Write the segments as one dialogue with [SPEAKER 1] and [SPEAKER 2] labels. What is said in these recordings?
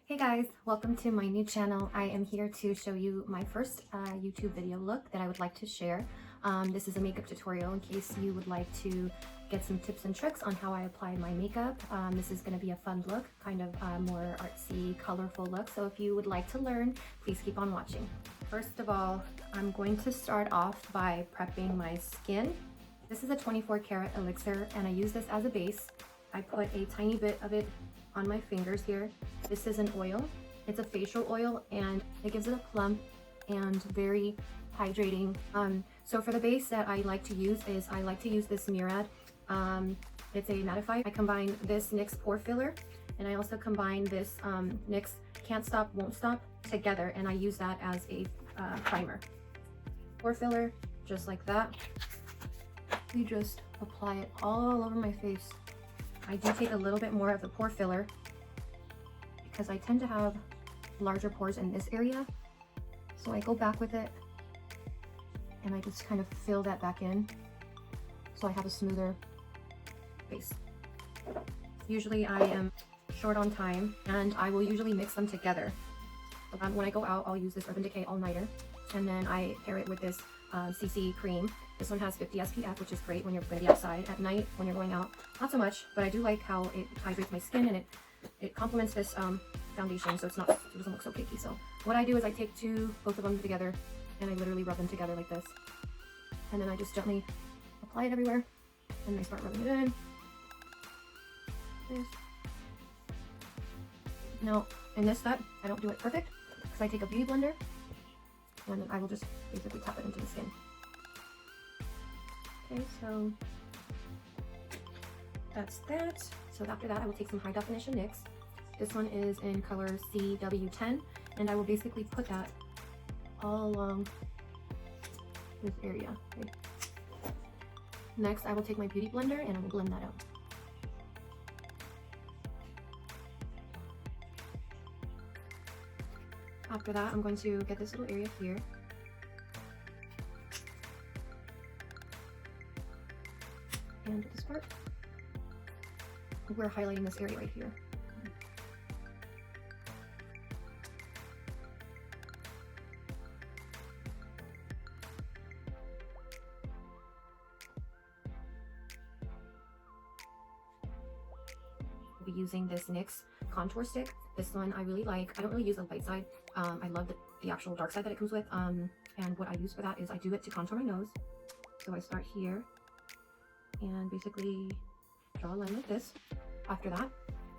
[SPEAKER 1] Hey guys, welcome to my new channel. I am here to show you my first YouTube video look that I would like to share. This is a makeup tutorial in case you would like to get some tips and tricks on how I apply my makeup. This is going to be a fun look, kind of more artsy, colorful look. So if you would like to learn, please keep on watching. First of all, I'm going to start off by prepping my skin. This is a 24 karat elixir and I use this as a base. I put a tiny bit of it on my fingers here. This is an oil. It's a facial oil and it gives it a plump and very hydrating. So for the base that I like to use is I like to use this Murad. It's a mattify. I combine this NYX pore filler and I also combine this NYX Can't Stop Won't Stop together, and I use that as a primer. Pore filler, just like that. You just apply it all over my face. I do take a little bit more of the pore filler because I tend to have larger pores in this area. So I go back with it and I just kind of fill that back in so I have a smoother face. Usually I am short on time and I will usually mix them together. When I go out, I'll use this Urban Decay All Nighter and then I pair it with this CC cream. This one has 50 SPF, which is great when you're going to be outside. At night, when you're going out, not so much, but I do like how it hydrates my skin and it complements this foundation, so it doesn't look so cakey. So what I do is I take both of them together, and I literally rub them together like this. And then I just gently apply it everywhere, and I start rubbing it in. This. Now, in this step, I don't do it perfect, because I take a beauty blender, and then I will just basically tap it into the skin. Okay, so that's that. So after that, I will take some high definition NYX. This one is in color CW10, and I will basically put that all along this area. Okay. Next, I will take my beauty blender and I will blend that out. After that, I'm going to get this little area here. And with this part, we're highlighting this area right here. We'll be using this NYX contour stick. This one I really like. I don't really use the light side. I love the actual dark side that it comes with. And what I use for that is I do it to contour my nose. So I start here and basically draw a line like this. After that,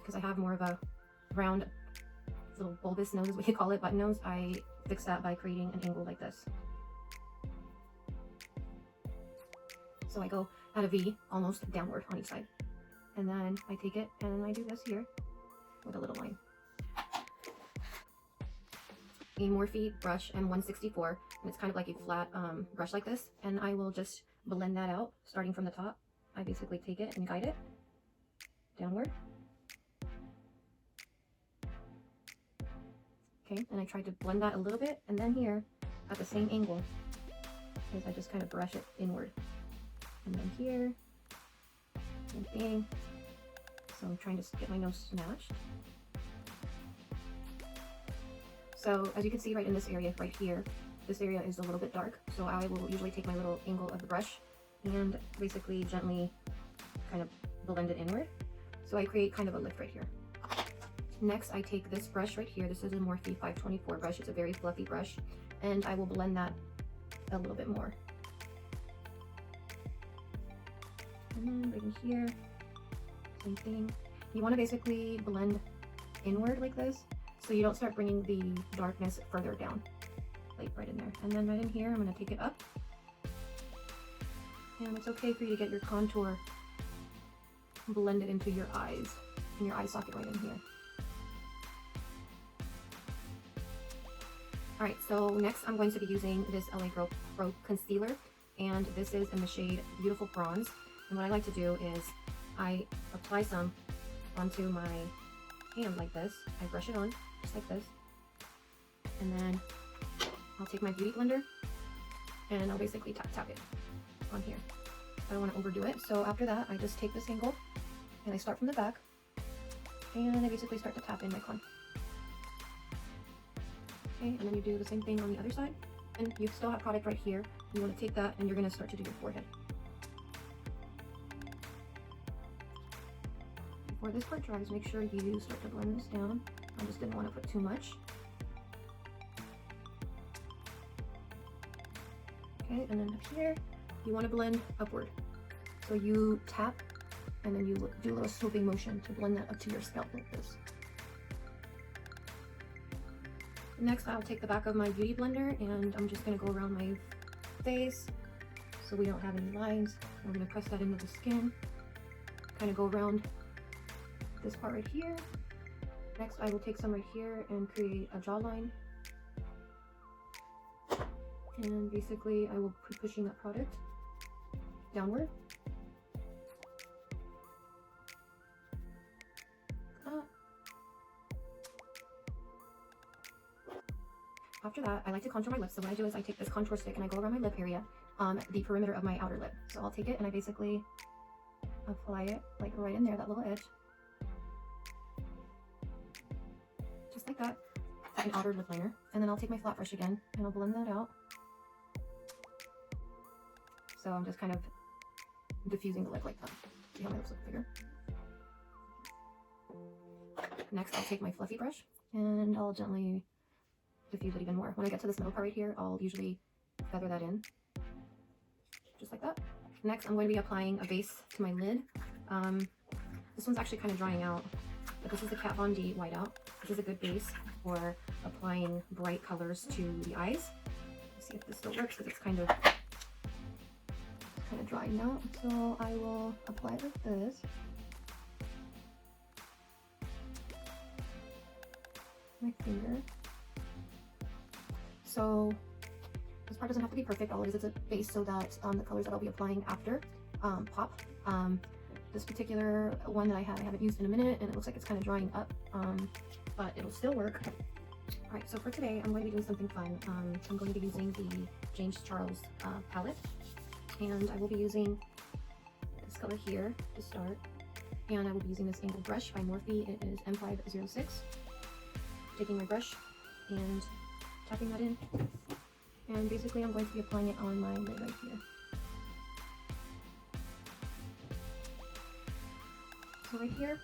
[SPEAKER 1] because I have more of a round little bulbous nose, what you call it, button nose, I fix that by creating an angle like this. So I go at a V almost downward on each side. And then I take it and I do this here with a little line. A Morphe brush M164, and it's kind of like a flat brush like this, and I will just blend that out starting from the top. I basically take it and guide it downward. Okay, and I try to blend that a little bit, and then here at the same angle is I just kind of brush it inward. And then here, same thing. So I'm trying to get my nose matched. So as you can see right in this area right here, this area is a little bit dark. So I will usually take my little angle of the brush and basically gently kind of blend it inward. So I create kind of a lift right here. Next, I take this brush right here. This is a Morphe 524 brush. It's a very fluffy brush, and I will blend that a little bit more. And then right in here, same thing. You want to basically blend inward like this, so you don't start bringing the darkness further down, like right in there. And then right in here, I'm going to take it up. And it's okay for you to get your contour blended into your eyes, in your eye socket right in here. Alright, so next I'm going to be using this LA Girl Pro Concealer, and this is in the shade Beautiful Bronze. And what I like to do is I apply some onto my hand like this. I brush it on, just like this. And then I'll take my beauty blender and I'll basically tap it on here. I don't want to overdo it. So after that, I just take this angle and I start from the back and I basically start to tap in my contour. Okay, and then you do the same thing on the other side. And you still have product right here. You want to take that and you're going to start to do your forehead. Before this part dries, make sure you start to blend this down. I just didn't want to put too much. Okay, and then up here, you want to blend upward. So you tap and then you do a little swooping motion to blend that up to your scalp like this. Next, I'll take the back of my beauty blender and I'm just going to go around my face so we don't have any lines. I'm going to press that into the skin, kind of go around this part right here. Next, I will take some right here and create a jawline. And basically, I will be pushing that product downward. After that, I like to contour my lips. So what I do is I take this contour stick and I go around my lip area, the perimeter of my outer lip. So I'll take it and I basically apply it like right in there, that little edge. Just like that, an outer lip liner. And then I'll take my flat brush again and I'll blend that out. So I'm just kind of diffusing the lip like that. See how my lips look bigger? Next, I'll take my fluffy brush and I'll gently diffuse it even more. When I get to this middle part right here, I'll usually feather that in, just like that. Next, I'm going to be applying a base to my lid. This one's actually kind of drying out, but this is the Kat Von D Whiteout. This is a good base for applying bright colors to the eyes. Let's see if this still works because it's kind of drying out. So I will apply it like this. My finger. So this part doesn't have to be perfect. All it is a base so that the colors that I'll be applying after pop. This particular one that I haven't used in a minute, and it looks like it's kind of drying up, but it'll still work. All right, so for today, I'm going to be doing something fun. I'm going to be using the James Charles palette, and I will be using this color here to start, and I will be using this angled brush by Morphe. It is M506. Taking my brush and tapping that in, and basically I'm going to be applying it on my lid right here. So right here,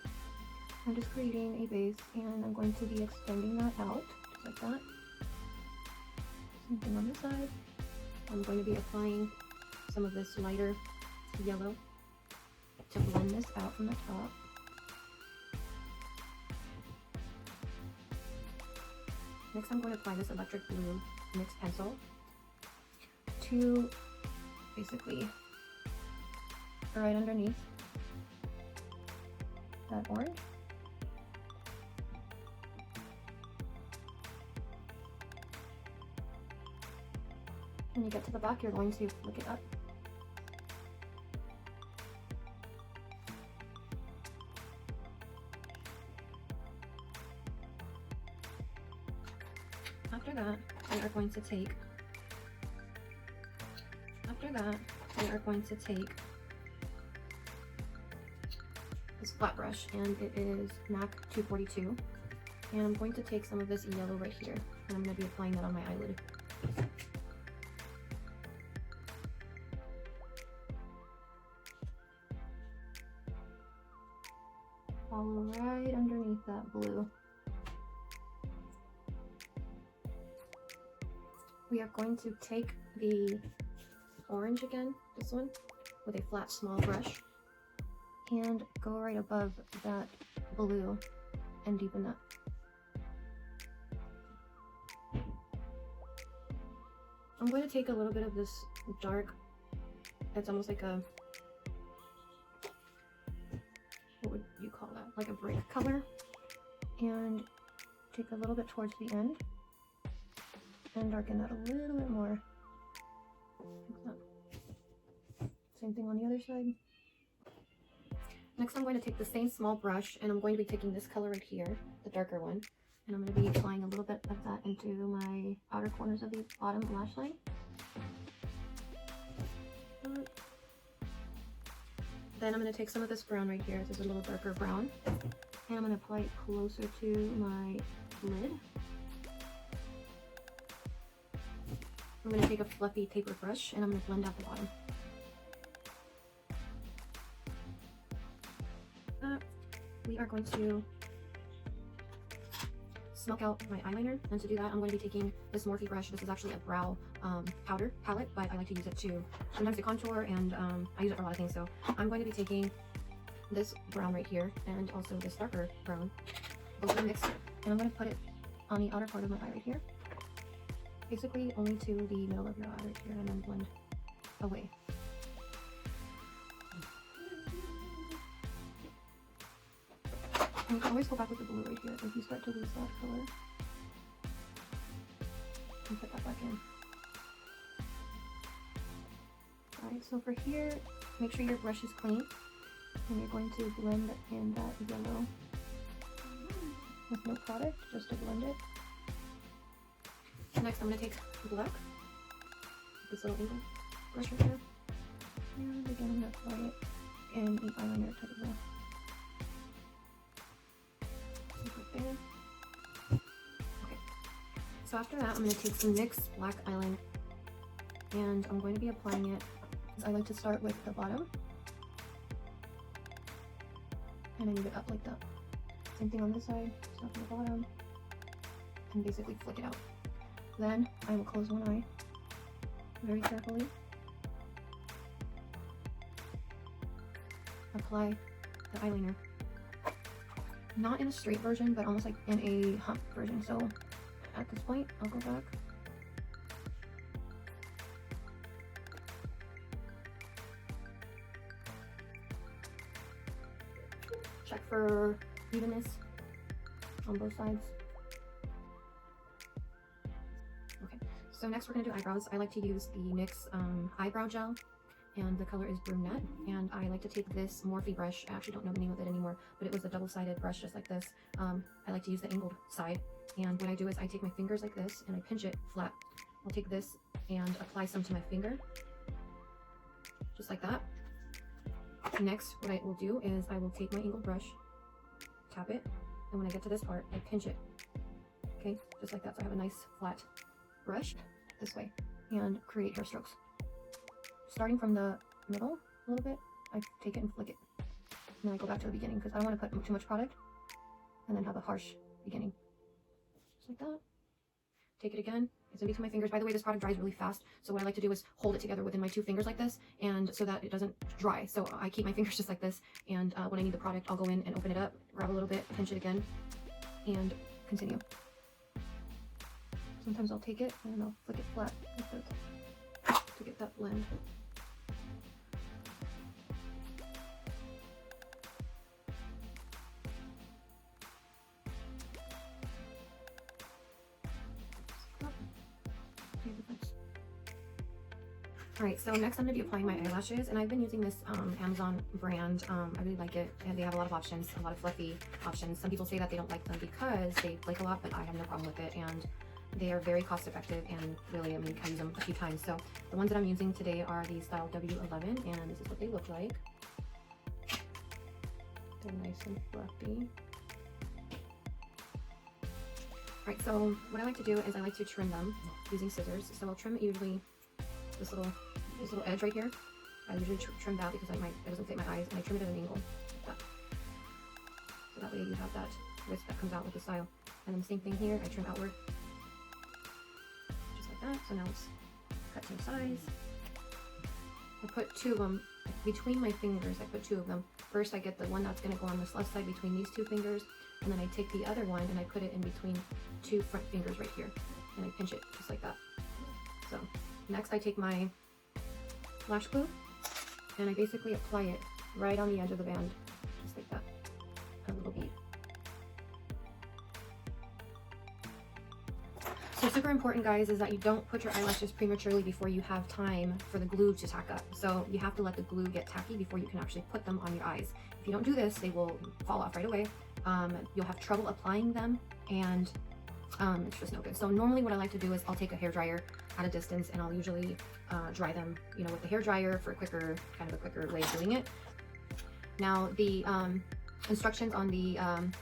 [SPEAKER 1] I'm just creating a base and I'm going to be extending that out, just like that. Same thing on this side. I'm going to be applying some of this lighter yellow to blend this out from the top. Next, I'm going to apply this electric blue mixed pencil to basically right underneath that orange. When you get to the back, you're going to flick it up. After that, we are going to take this flat brush, and it is MAC 242, and I'm going to take some of this yellow right here, and I'm going to be applying that on my eyelid. Follow right underneath that blue. We are going to take the orange again, this one, with a flat small brush, and go right above that blue and deepen that. I'm going to take a little bit of this dark, it's almost like a, what would you call that? Like a brick color, and take a little bit towards the end and darken that a little bit more. Like that. Same thing on the other side. Next, I'm going to take the same small brush, and I'm going to be taking this color right here, the darker one, and I'm going to be applying a little bit of that into my outer corners of the bottom lash line. Then I'm going to take some of this brown right here, this is a little darker brown, and I'm going to apply it closer to my lid. I'm going to take a fluffy paper brush and I'm going to blend out the bottom. We are going to smoke out my eyeliner, and to do that I'm going to be taking this Morphe brush. This is actually a brow powder palette, but I like to use it to sometimes to contour, and I use it for a lot of things. So I'm going to be taking this brown right here and also this darker brown, both are mixed, and I'm going to put it on the outer part of my eye right here, basically only to the middle of your eye right here, and then blend away. And you can always go back with the blue right here if you start to lose that color. And put that back in. Alright, so for here, make sure your brush is clean. And you're going to blend in that yellow with no product, just to blend it. Next, I'm going to take black, this little angle brush right here. And again, I'm going to apply it in the eyeliner type of way. There. Okay, so after that, I'm going to take some NYX black eyeliner, and I'm going to be applying it. I like to start with the bottom, and I move it up like that. Same thing on this side, start from the bottom, and basically flick it out. Then I will close one eye very carefully, apply the eyeliner. Not in a straight version, but almost like in a hump version. So at this point, I'll go back. Check for evenness on both sides. Okay, so next we're going to do eyebrows. I like to use the NYX eyebrow gel, and the color is brunette, and I like to take this Morphe brush. I actually don't know the name of it anymore, but it was a double-sided brush just like this. I like to use the angled side, and what I do is I take my fingers like this and I pinch it flat. I'll take this and apply some to my finger, just like that. Next, what I will do is I will take my angled brush, tap it, and when I get to this part, I pinch it. Okay, just like that, so I have a nice flat brush this way, and create hair strokes. Starting from the middle a little bit, I take it and flick it. And then I go back to the beginning because I don't want to put too much product and then have a harsh beginning. Just like that. Take it again. It's in between my fingers. By the way, this product dries really fast, so what I like to do is hold it together within my two fingers like this, and so that it doesn't dry. So I keep my fingers just like this, and when I need the product, I'll go in and open it up, grab a little bit, pinch it again, and continue. Sometimes I'll take it and I'll flick it flat like this to get that blend. Alright, so next I'm going to be applying my eyelashes, and I've been using this Amazon brand. I really like it, and they have a lot of options, a lot of fluffy options. Some people say that they don't like them because they flake a lot, but I have no problem with it, and they are very cost effective, and really, I mean, I use them a few times. So the ones that I'm using today are the Style W11, and this is what they look like. They're nice and fluffy. Alright, so what I like to do is I like to trim them using scissors. So I'll trim it usually this little edge right here. I usually trim that because it doesn't fit my eyes, and I trim it at an angle like that. So that way you have that width that comes out with the style. And then same thing here, I trim outward. Just like that. So now it's cut to size. I put two of them between my fingers. I put two of them. First I get the one that's going to go on this left side between these two fingers, and then I take the other one and I put it in between two front fingers right here, and I pinch it just like that. So next I take my lash glue and I basically apply it right on the edge of the band, just like that, a little bead. So super important, guys, is that you don't put your eyelashes prematurely before you have time for the glue to tack up. So you have to let the glue get tacky before you can actually put them on your eyes. If you don't do this, they will fall off right away. You'll have trouble applying them, and it's just no good. So normally what I like to do is I'll take a hairdryer at a distance, and I'll usually dry them, you know, with the hairdryer for a quicker way of doing it. Now the instructions on the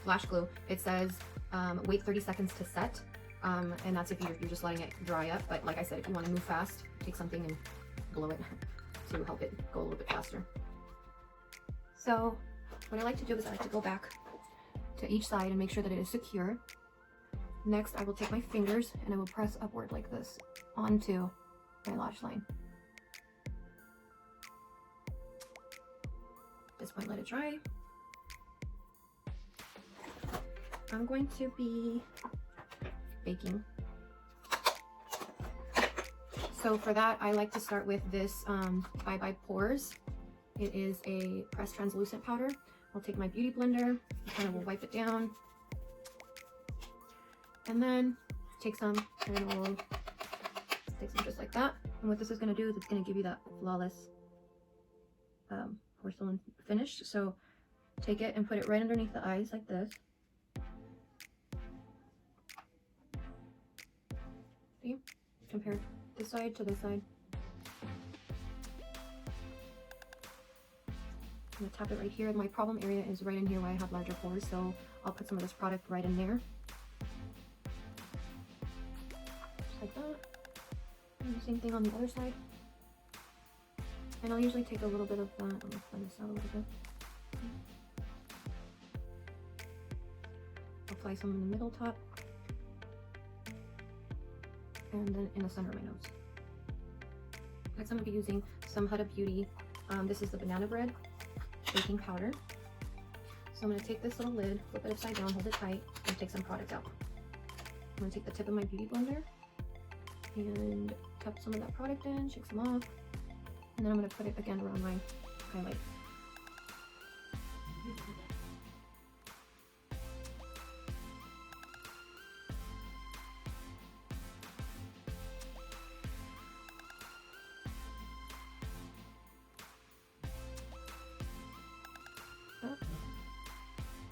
[SPEAKER 1] lash glue, it says wait 30 seconds to set. And that's if you're just letting it dry up. But like I said, if you want to move fast, take something and blow it to help it go a little bit faster. So what I like to do is I like to go back to each side and make sure that it is secure. Next, I will take my fingers and I will press upward like this onto my lash line. At this point, let it dry. I'm going to be baking. So for that, I like to start with this Bye Bye Pores. It is a pressed translucent powder. I'll take my beauty blender, kind of will wipe it down, and then take some and we'll take some just like that. And what this is going to do is it's going to give you that flawless porcelain finish. So take it and put it right underneath the eyes like this. See? Compare this side to this side. I'm going to tap it right here. My problem area is right in here where I have larger pores, so I'll put some of this product right in there. Just like that. And the same thing on the other side. And I'll usually take a little bit of that. Let me blend this out a little bit. Apply some in the middle top. And then in the center of my nose. Next I'm going to be using some Huda Beauty. This is the banana bread baking powder. So I'm going to take this little lid, flip it upside down, hold it tight, and take some product out. I'm going to take the tip of my beauty blender and tap some of that product in, shake some off, and then I'm going to put it again around my highlight.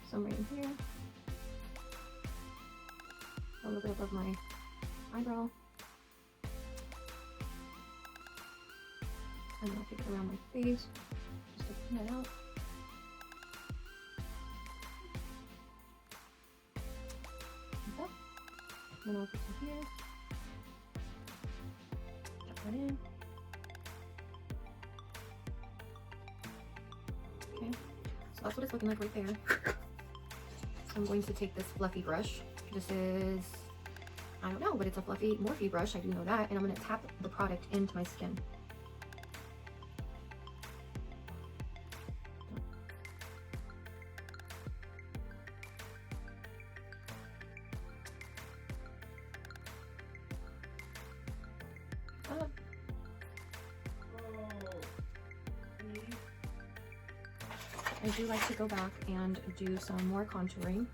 [SPEAKER 1] Some right in here, a little bit above my eyebrow, and then I'll take it around my face just to clean that out. Like that. And then I'll put some here, tap that in. Okay, so that's what it's looking like right there. I'm going to take this fluffy brush. This is, I don't know, but it's a fluffy Morphe brush, I do know that, and I'm going to tap the product into my skin. I do like to go back and do some more contouring.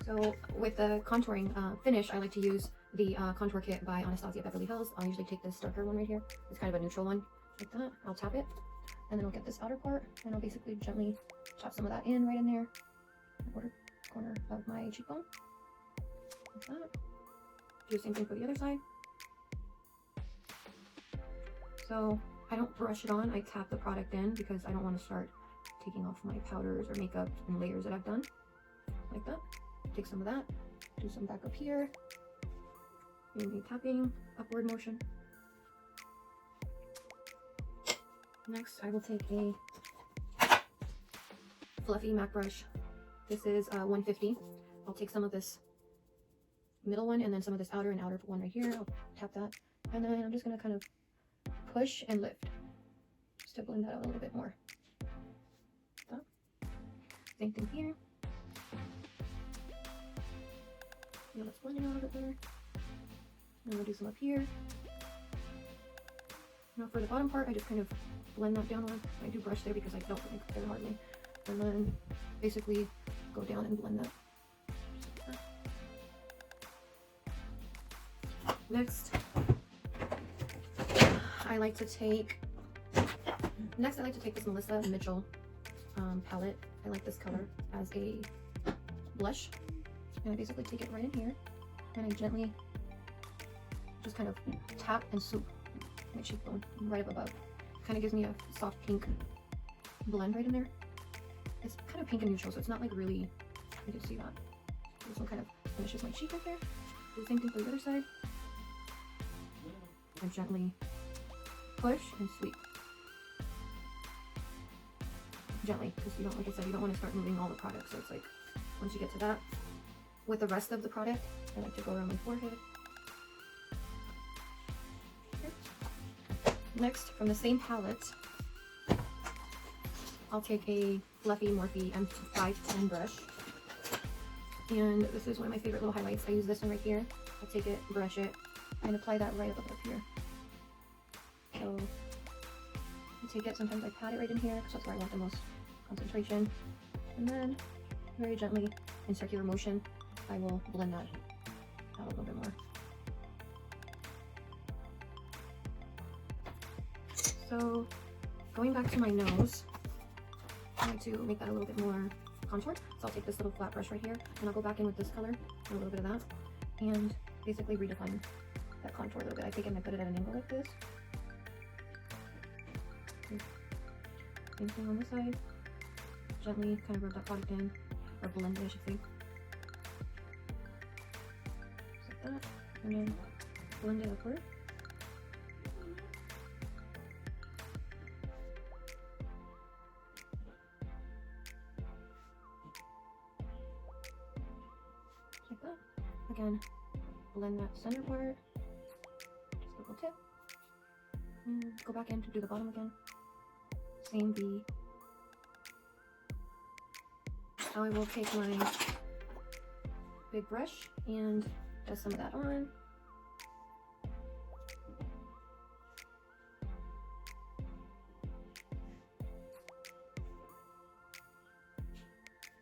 [SPEAKER 1] So with the contouring finish, I like to use the contour kit by Anastasia Beverly Hills. I'll usually take this darker one right here. It's kind of a neutral one, like that. I'll tap it, and then I'll get this outer part, and I'll basically gently tap some of that in right in there, the corner of my cheekbone, like that. Do the same thing for the other side. So I don't brush it on, I tap the product in because I don't want to start taking off my powders or makeup and layers that I've done. Like that. Take some of that, do some back up here, maybe tapping, upward motion. Next, I will take a fluffy MAC brush. This is 150. I'll take some of this middle one and then some of this outer one right here. I'll tap that, and then I'm just going to kind of push and lift just to blend that out a little bit more. So, same thing here. Yeah, let's blend it out a little bit better. And we'll do some up here. Now for the bottom part, I just kind of blend that downward. I do brush there because I don't think very hardly. And then basically go down and blend that. Next, I like to take this Melissa Mitchell palette. I like this color as a blush. And I basically take it right in here, and I gently just kind of tap and swoop my cheekbone right up above. Kind of gives me a soft pink blend right in there. It's kind of pink and neutral, so it's not like really, you can see that. This one kind of finishes my cheek right there. Do the same thing for the other side. And gently push and sweep. Gently, because you don't, like I said, you don't want to start moving all the product. So it's like, once you get to that, with the rest of the product, I like to go around my forehead. Okay. Next, from the same palette, I'll take a fluffy Morphe M510 brush. And this is one of my favorite little highlights. I use this one right here. I'll take it, brush it, and apply that right up here. So, I take it, sometimes I pat it right in here, because that's where I want the most concentration. And then, very gently, in circular motion, I will blend that out a little bit more. So, going back to my nose, I like to make that a little bit more contour. So I'll take this little flat brush right here, and I'll go back in with this color and a little bit of that, and basically redefine that contour a little bit. I take it and I put it at an angle like this. Okay. Same thing on this side. Gently kind of rub that product in, or blend it, I should say. Just like that, and then blend it upward. Like that. Again, blend that center part, just a little tip, and go back in to do the bottom again. Same V. Now I will take my big brush and dust some of that on.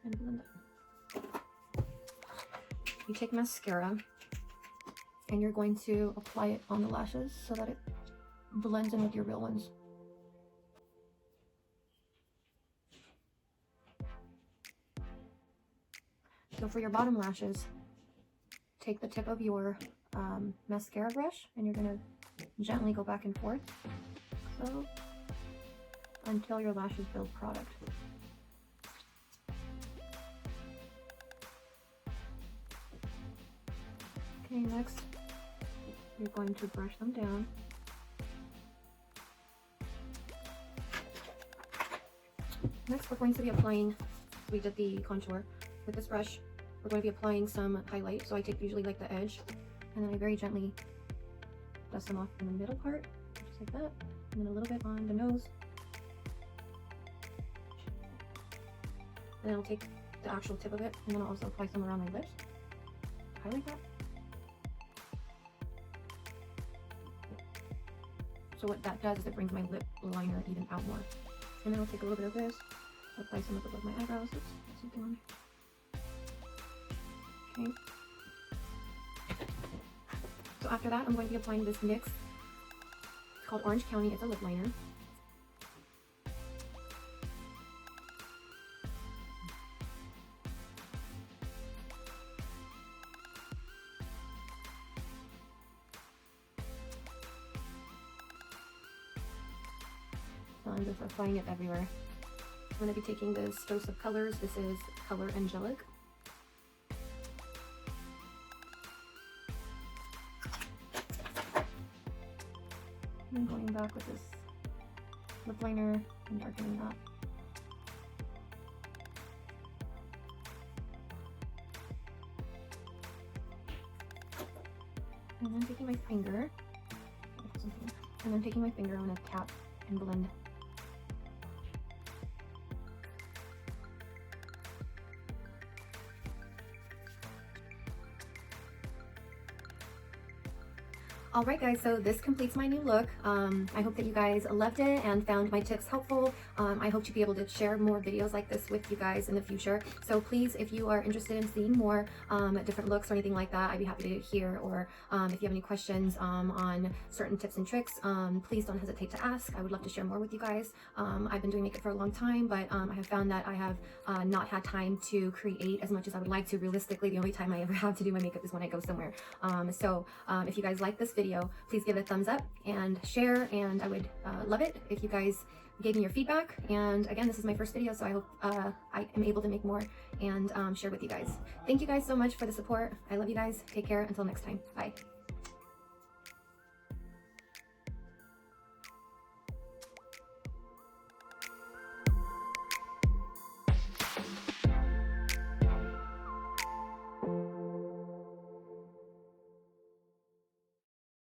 [SPEAKER 1] And blend it. You take mascara and you're going to apply it on the lashes so that it blends in with your real ones. So for your bottom lashes, take the tip of your mascara brush and you're going to gently go back and forth, so until your lashes build product. Okay, next you're going to brush them down. Next we're going to be applying, we did the contour. With this brush, we're going to be applying some highlight. So I take usually like the edge, and then I very gently dust them off in the middle part, just like that, and then a little bit on the nose. And then I'll take the actual tip of it, and then I'll also apply some around my lips. Highlight that. So what that does is it brings my lip liner even out more. And then I'll take a little bit of this, apply some of it above my eyebrows. Oops, there's something on there. Okay. So after that, I'm going to be applying this NYX. It's called Orange County. It's a lip liner. So I'm just applying it everywhere. I'm going to be taking this Dose of Colors. This is Color Angelic. And going back with this lip liner and darkening that. And then taking my finger, I'm going to tap and blend. Alright guys, so this completes my new look. I hope that you guys loved it and found my tips helpful. I hope to be able to share more videos like this with you guys in the future. So please, if you are interested in seeing more different looks or anything like that, I'd be happy to hear. Or if you have any questions on certain tips and tricks, please don't hesitate to ask. I would love to share more with you guys. I've been doing makeup for a long time, but I have found that I have not had time to create as much as I would like to. Realistically, the only time I ever have to do my makeup is when I go somewhere. So if you guys like this video, video, please give it a thumbs up and share, and I would love it if you guys gave me your feedback. And again, this is my first video, so I hope I am able to make more and share with you guys. Thank you guys so much for the support. I love you guys. Take care. Until next time. Bye.